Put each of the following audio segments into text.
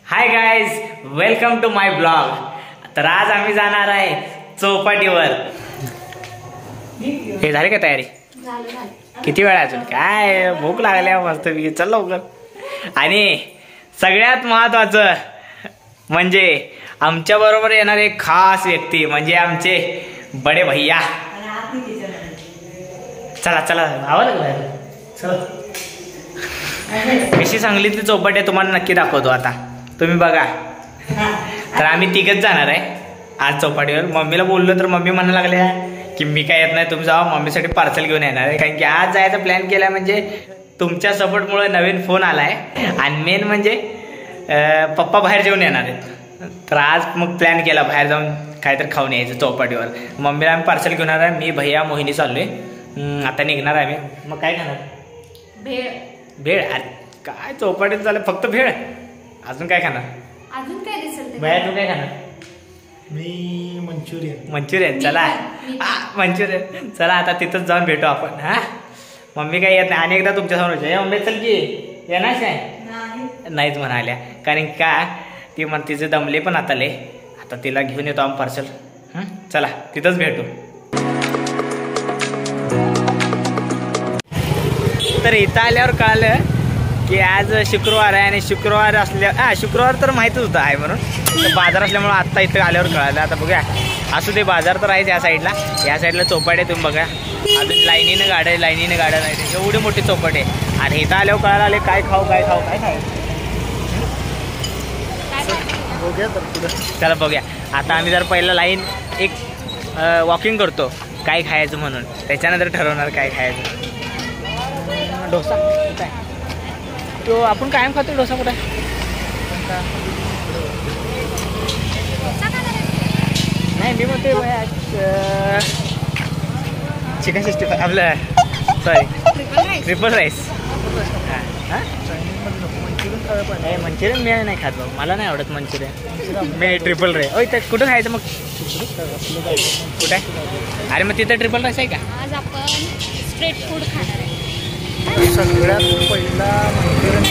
High guys, welcome to my blog. तर आज आम्ही जाणार आहे चौपाटीवर। हे झाली का तयारी? किती वेळ अजून? काय भूक लागल्या मस्त पैकी, चल लवकर। आणि सगळ्यात महत्वाचं म्हणजे आमच्या बरोबर येणार एक खास व्यक्ती म्हणजे आमचे बडे भैया। चला चला आवडलं चला। कशी सांगलीतली चौपाटी तुम्हाला नक्की दाखवतो, आता तुम्ही बघा। तर आम्ही तिघच जाणार आहे आज चौपाटीवर। मम्मीला बोललो तर मम्मी म्हणायला लागल्या की मी काय येत नाही, तुम्ही जावा, मम्मीसाठी पार्सल घेऊन येणार आहे। कारण की आज जायचा प्लॅन केला म्हणजे तुमच्या सपोर्टमुळे नवीन फोन आलाय आणि मेन म्हणजे पप्पा बाहेर जेवून येणार आहेत। तर आज मग प्लॅन केला बाहेर जाऊन काहीतरी खाऊन यायचं चौपाटीवर। मम्मीला आम्ही पार्सल घेऊन येणार आहे, मी भैया मोहिनी चाललोय। आता निघणार आहे मी। मग काय खाणार? भेळ। भेळ? काय चौपाटीत झालं फक्त भेळ? अजून काय खाणार? अजून काय दिसेल? भैया तू काय खाणार? मी मंचुरियन। मंचुरियन? चला मंचुरियन चला, आता तिथंच जाऊन भेटू आपण। हा मम्मी काय येत नाही आणि एकदा तुमच्यासमोर मम्मी चल की येणार काय? नाहीच म्हणाल्या, कारण का ती म्हण तिचे दमले पण आता लय। आता तिला घेऊन येतो आम्ही पार्सल। चला तिथंच भेटू। तर इथं आल्यावर कळलं की आज शुक्रवार आहे आणि शुक्रवार असल्या शुक्रवार तर माहीतच होतं आहे म्हणून, तर बाजार असल्यामुळं आत्ता इथं आल्यावर कळालं। आता बघूया, असू दे, बाजार तर आहेच या साईडला। या साईडला चौपाटी आहे, तुम्ही बघा अजून लाईनीनं गाड्या एवढी मोठी चौपाटी आहे। आणि इथं आल्यावर कळायला आले काय खाऊ काय खायचं। चला बघूया। आता आम्ही जर पहिला लाईन एक वॉकिंग करतो काय खायचं म्हणून, त्याच्यानंतर ठरवणार काय खायचं। डोसा काय तो आपण कायम खातो, डोसा कुठे? नाही मी म्हणते चिकन 65 आपलं, सॉरी ट्रिपल राईस। मंचुरियन मी नाही खात भाऊ, मला नाही आवडत मंचुरियन। मी ट्रिपल राईस। ओय तर कुठं खायचं मग? कुठे? अरे मग तिथं ट्रिपल राईस आहे का? आज आपण स्ट्रीट फूड खाणार आहे। सगळ्यात पहिला मंचुरियन।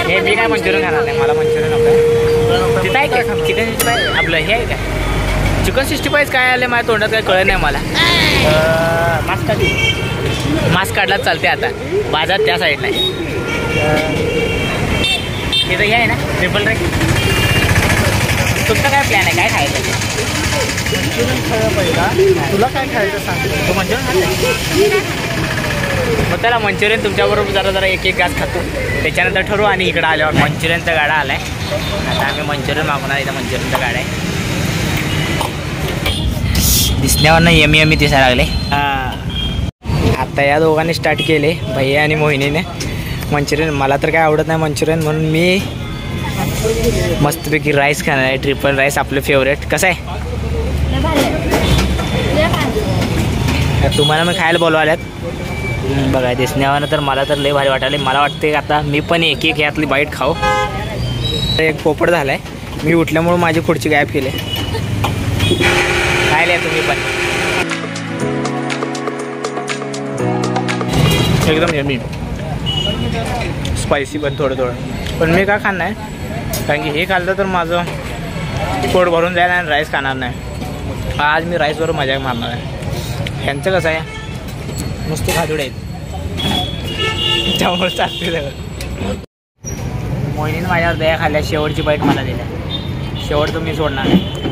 हे मी काय मंचुरियन खाणार नाही, मला मंचुरियन नको। तिथं आहे का चिकन 65? आपलं हे आहे का चिकन 65? काय आलं माझ्या तोंडात, काय कळलं नाही मला। मास्क काढला चालते आता, बाजार त्या साईडला आहे। तिथं हे आहे ना ट्रिपल राईस। तुमचा काय प्लॅन आहे, काय खायचं? मंचुरियन खायला पहिला। तुला काय खायचं सांग? तू मंचुरियन खायचं? मग त्याला मंचुरियन तुमच्याबरोबर जरा एक घास खातो, त्याच्यानंतर ठरवू। आणि इकडं आल्यावर मंचुरियनचा गाडा आलाय, आता आम्ही मंचुरियन मागवणार। इथं मंचुरियनचा गाडा आहे, दिसण्यावरनं यमी यमी दिसायला लागले। आता या दोघांनी स्टार्ट केले, भैया आणि मोहिनीने मंचुरियन। मला तर काय आवडत नाही मंचुरियन, म्हणून मी मस्तपैकी राईस खाणार आहे, ट्रिपल राईस, आपलं फेवरेट। कसं आहे? तुम्हाला मी खायला बोलवाल्यात बघा, दिसण्यावर तर मला तर लय भारी वाटायला। मला वाटते आता मी पण एक यातली बाईट खाऊ। एक पोपट झालाय, मी उठल्यामुळे माझी खुर्ची गायब केली। खायला तुम्ही पण एकदम यमी, स्पायसी पण थोडं। पण मी का खाणार नाही, कारण की हे खाल्लं तर माझं पोट भरून जाईल आणि राईस खाणार नाही। आज मी राईसवर मजा मारणार आहे। ह्यांचं कसं आहे, नुसते खादुडे आहेत, त्यामुळे चालते सगळं। मोहिनीने माझ्यावर दया खाल्ल्या, शेवटची बाईट मला दिल्या, शेवट तर मी सोडणार नाही।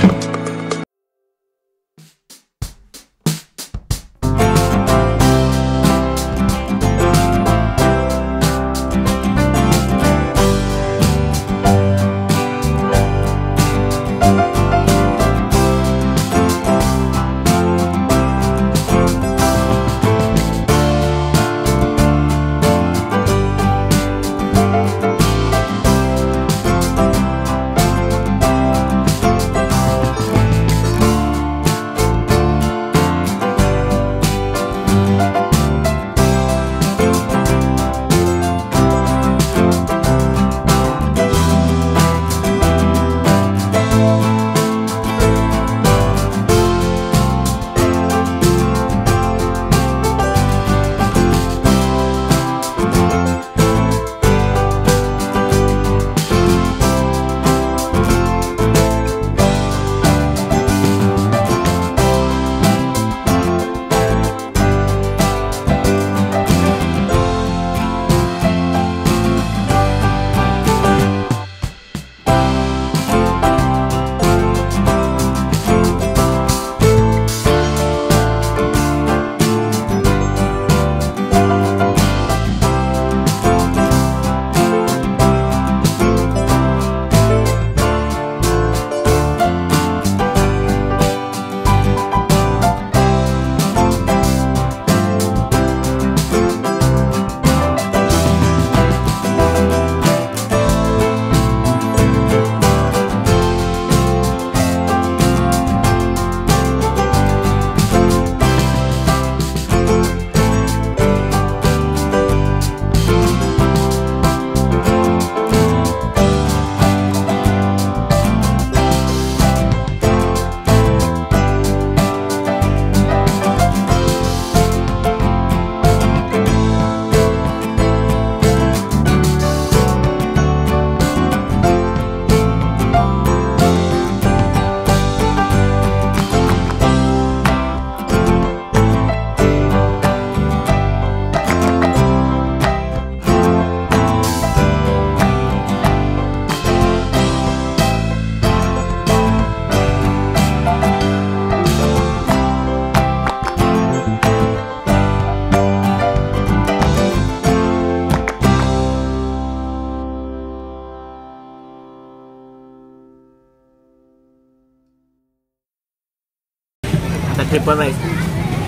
ट्रिपल राईस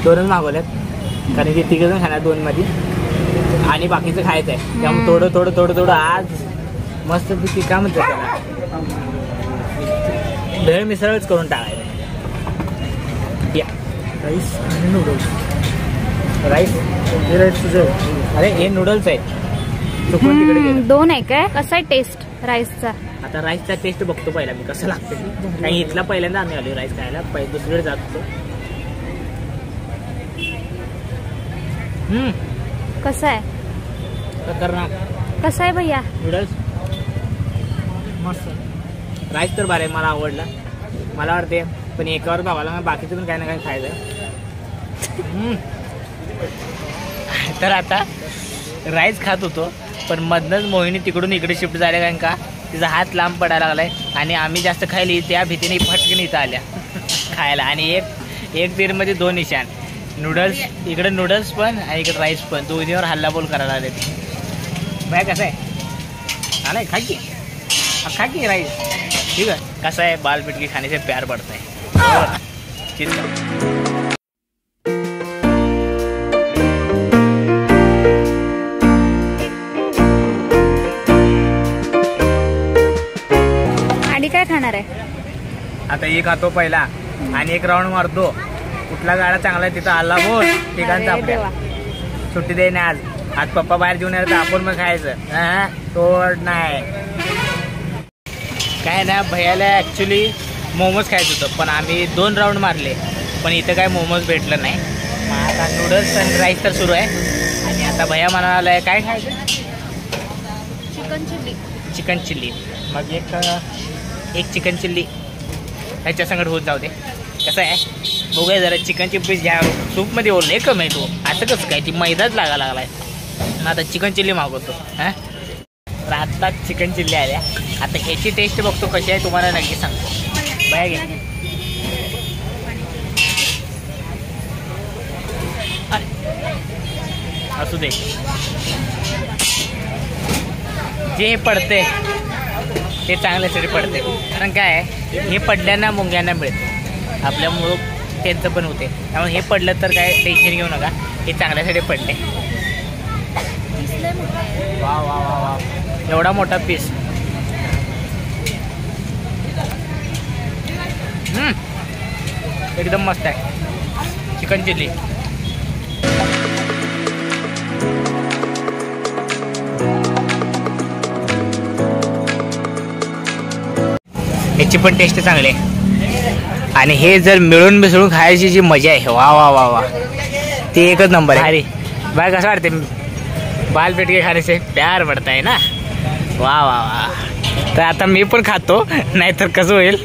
2च मागवल्यात, कारण की 3 जण खाणार 2 मध्ये आणि बाकीचं खायचं आहे. त्यामुळे थोडं आज मस्त पैकी काय म्हणतात त्याला भेळ मिसळच करून टाकायचं. या राईस आणि नूडल्स. राईस हे राईस तुझं. अरे हे नूडल्स आहेत, चुकून तिकडे गेलं. 2 आहे काय? कसा आहे टेस्ट राईसचा? आता राईसचा टेस्ट बघतो पहिला मी कसं लागतं. काही इथला पहिल्यांदा आम्ही आलो राईस खायला, दुसरीकडे जात होतो. कसा आहे? खतरनाक. कसा आहे भैया? नूडल्स मस्त. राईस तर बरं आहे, मला आवडला. मला वाटते पण एकावर भावाला बाकीचं पण काही ना काही खायचं. तर आता राईस खात होतो, पण मधनच मोहिनी तिकडून इकडे शिफ्ट झाल्या, कारण का तिचा हात लांब पडायला लागलाय आणि आम्ही जास्त खायली त्या भीतीने फटकन इथं आल्या खायला. आणि एक तीरमध्ये 2 निशाण. नूडल्स इकडे नूडल्स पण आणि इकडे राईस पण, दोन्हीवर हल्लाबोल करायला लागले. बाय कसं आहे? हा नाही खा की राईस. ठीक आहे. कसं आहे, बाल पिटकी खाने से प्यार बढ़ता है. आणि काय खाणार आहे? आता एक खातो पहिला आणि एक राऊंड मारतो. कुठला गाडा चांगला आहे तिथं आला बोल. ठिकाणचा आपल्या सुट्टी दे ना आज पप्पा बाहेर घेऊन येणार तर आपण मग खायचं. तोड नाही काय ना. भैयाला ॲक्च्युली मोमोज खायचं होतं, पण आम्ही 2 राऊंड मारले, पण इथं काय मोमोज भेटलं नाही. मग आता नूडल्स आणि राईस तर सुरू आहे. आणि आता भैया म्हणाला आहे काय खायचं? Chicken chilli. मग एक चिकन चिल्ली ह्याच्या संगत होत जाऊ दे. कसं आहे बघूया जरा. चिकनची पीस घ्या, सूपमध्ये ओरले कमी आहे. तो असं कसं काय, ती मैदाच लागायला लागलाय. आता चिकन चिल्ली मागवतो. तर आत्ता चिकन चिल्ली आल्या. आता ह्याची टेस्ट बघतो कशी आहे, तुम्हाला नक्की सांगतो. बाय घ्या. असू दे, जे पडते ते चांगल्यासाठी पडते. कारण काय आहे, हे पडल्यांना मुंग्यांना मिळते, आपल्यामुळं त्यांचं पण होते. त्यामुळे हे पडलं तर काय टेन्शन घेऊ नका, हे चांगल्यासाठी पडले. वा वा वा वा, एवढा मोठा पीस. एकदम मस्त आहे चिकन चिल्ली. ह्याची पण टेस्ट चांगली आहे. आणि हे जर मिळून मिसळून खायची जी मजा आहे, वा वा वा वा, ते एकच नंबर आहे. अरे बाय कसं वाटते, बाल पेट के खाने से प्यार पडता है ना. वा वा वा. तर आता मी पण खातो, नाहीतर कसं होईल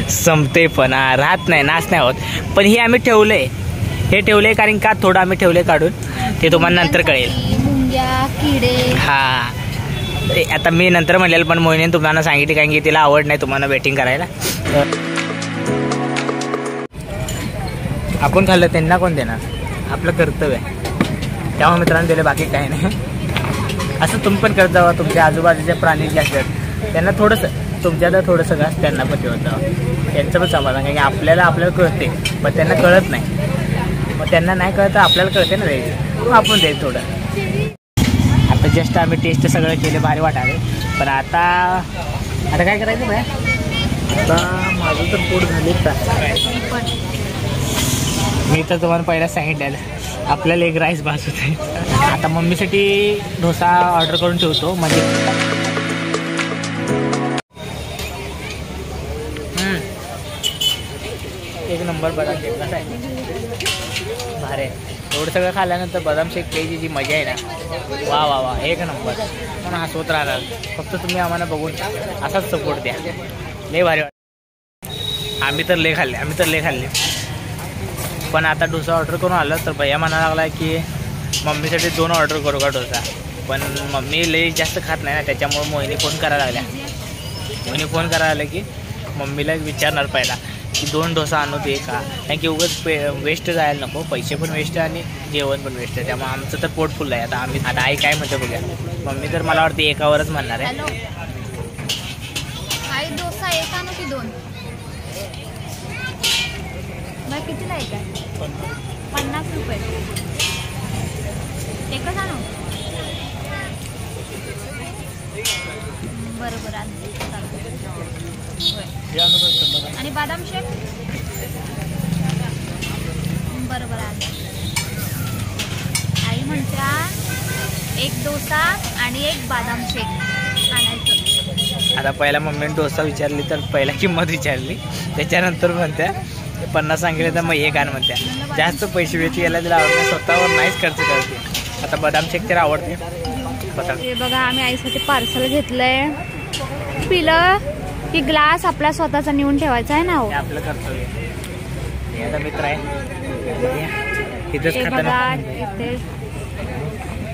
संपते पण राहत नाही, नाच नाही होत. पण हे आम्ही ठेवलंय, हे ठेवलंय कारण का थोडं आम्ही ठेवलंय काढून, ते तुम्हाला नंतर कळेल. हा आता मी नंतर म्हणलेलं, पण मोहिनीने तुम्हाला सांगितले कारण की तिला आवड नाही तुम्हाला वेटिंग करायला. आपण खाल्लं त्यांना कोण देणार, आपलं कर्तव्य आहे. त्यामुळे मित्रांनो दिले, बाकी काही नाही. असं तुम्ही पण करत जावा. तुमच्या आजूबाजूचे प्राणी जे असतात त्यांना थोडंसं, तुमच्याला थोडंसं घास त्यांना पण ठेवत जावं. त्यांचं पण समाधान, कारण की आपल्याला कळते पण त्यांना कळत नाही. मग त्यांना नाही कळत तर आपल्याला कळते ना द्यायचं, मग आपण द्यायचं थोडं. आता जस्ट आम्ही टेस्ट सगळं केले, भारी वाटाले. पण आता काय करायचं बाय? आता माझं तर पोट झाले. मी तर तुम्हाला पहिला सांगितलेलं, आपल्याला एक राईस भास होते. आता मम्मीसाठी डोसा ऑर्डर करून ठेवतो. म्हणजे एक नंबर बदाम शेक कसा आहे, भारी आहे. एवढं सगळं खाल्ल्यानंतर बदाम शेक प्यायची जी मजा आहे ना, वा वा वा, एक नंबर. पण हसवत राहणार. फक्त तुम्ही आम्हाला बघून असाच सपोर्ट द्या, लय भारी वाटतं. आम्ही तर लय खाल्ले. पण आता डोसा ऑर्डर करून आलं तर भैया म्हणायला लागला की मम्मीसाठी 2 ऑर्डर करू का डोसा. पण मम्मी लई जास्त खात नाही ना, त्याच्यामुळे मोहिनी फोन करायला लागल्या की मम्मीला विचारणार पहिला की 2 डोसा आणू दे का, कारण की उगाच वेस्ट जायला नको, पैसे पण वेस्ट आणि जेवण पण वेस्ट आहे. त्यामुळे आमचं तर पोट फुल आहे. आता आई काय म्हणते बघूया. मम्मी तर मला वाटते एकावरच म्हणणार आहे. डोसा 1 आणू की 2? मग कितीला एक आहे? 50 रुपये. एकच आणू? बरोबर आणते. आणि बदाम शेक? बरोबर आणते. आई म्हणत्या एक डोसा आणि एक बदाम शेक आणायचं. आता पहिला मम्मीने डोसा विचारली तर पहिला किंमत विचारली, त्याच्यानंतर म्हणत्या 50 सांगितले तर मग एक आण म्हणत्या. जास्त पैसे वेची यायला तिला आवडते, स्वतःवर नाहीच खर्च करते. आता बदाम शेक तिला आवडते. हे बघा आम्ही आईसाठी पार्सल घेतलंय. पिलं की ग्लास आपला स्वतःचा नेऊन ठेवायचा आहे ना. हो आपलं कर्तव्य. हे आता मित्र आहे इथेच बघा खाताना. इथे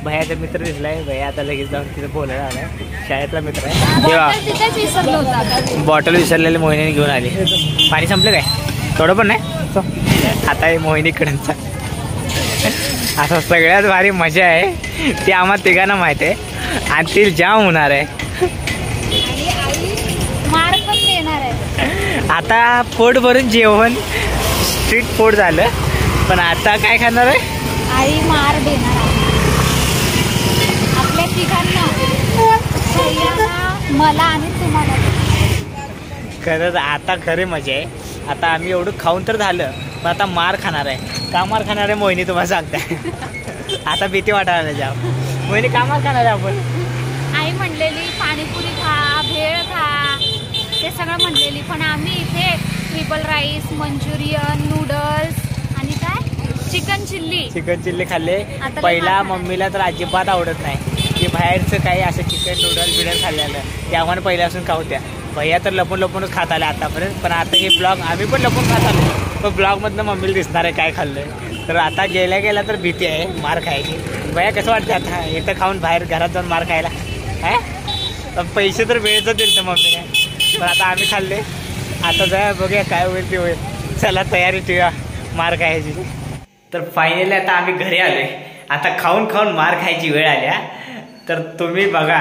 भैयाचा मित्र दिसलाय. भैया आता लगेच जाऊन तिथं बोलायला आलाय. शाळेतला मित्र आहे. तेव्हा तिथेच विसरलो होता. बॉटल विसरलेली मोहिनीने घेऊन आली. पाणी संपलं काय? थोडं पण नाही. आता हे मोहिनीकडचा असं सगळ्यात भारी मजा आहे ती आम्हाला तिघांना माहित आहे आणि ती जाम होणार आहे. आणि आई मार पण देणार आहे. आता पोट भरून जेवण स्ट्रीट फूड झालं, पण आता काय खाणार आहे? आई मार देणार आहे आपल्या तिघांना, भैयाला, मला आणि तुम्हाला. खरंच आता खरी मजा आहे. आता आम्ही एवढं खाऊन तर झालं, पण आता मार खाणार आहे. का मार खाणार आहे मोहिनी तुम्हाला सांगताय. आता भीती वाटायला जाऊ. मोहिनी का मार खाणार आहे आपण? आई म्हणलेली पाणीपुरी खा, भेळ खा, ते सगळं म्हणलेली, पण आम्ही इथे ट्रिपल राईस, मंचुरियन, नूडल्स आणि काय चिकन चिल्ली खाल्ले. आता पहिला मम्मीला तर अजिबात आवडत नाही की बाहेरचं काही असं चिकन नूडल्स खाल्लेलं, ते आम्हाला पहिल्यापासून खाऊ द्या. भैया तर लपूनच खात आले आतापर्यंत, पण आता हे ब्लॉग आम्ही पण लपून खात आलो. पण ब्लॉगमधनं मम्मीला दिसणार आहे काय खाल्लंय. तर आता गेल्या तर भीती आहे मार खायची. भैया कसं वाटतं आता एकटं खाऊन बाहेर घरात जाऊन मार खायला? पण पैसे तर वेळेचं दिलं तर मम्मीने, पण आता आम्ही खाल्ले. आता जाऊया बघूया काय होईल ते होईल. चला तयारी ठेवा मार खायची. तर फायनली आता आम्ही घरी आलोय. आता खाऊन मार खायची वेळ आल्या. तर तुम्ही बघा,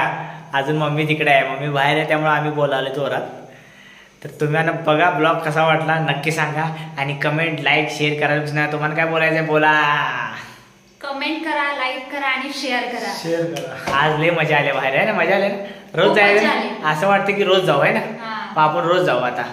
अजून मम्मी तिकडे आहे, मम्मी बाहेर आहे, त्यामुळे आम्ही बोलावले जोरात. तर तुम्ही आता बघा ब्लॉग कसा वाटला नक्की सांगा आणि कमेंट लाईक शेअर करायला नाही. तुम्हाला काय बोलायचं आहे बोला. कमेंट करा, लाईक करा आणि शेअर करा. आज लय मजा आली बाहेर आहे ना. मजा आली ना. रोज जायला असं वाटतं की रोज जाऊ आहे ना. आपण रोज जाऊ आता.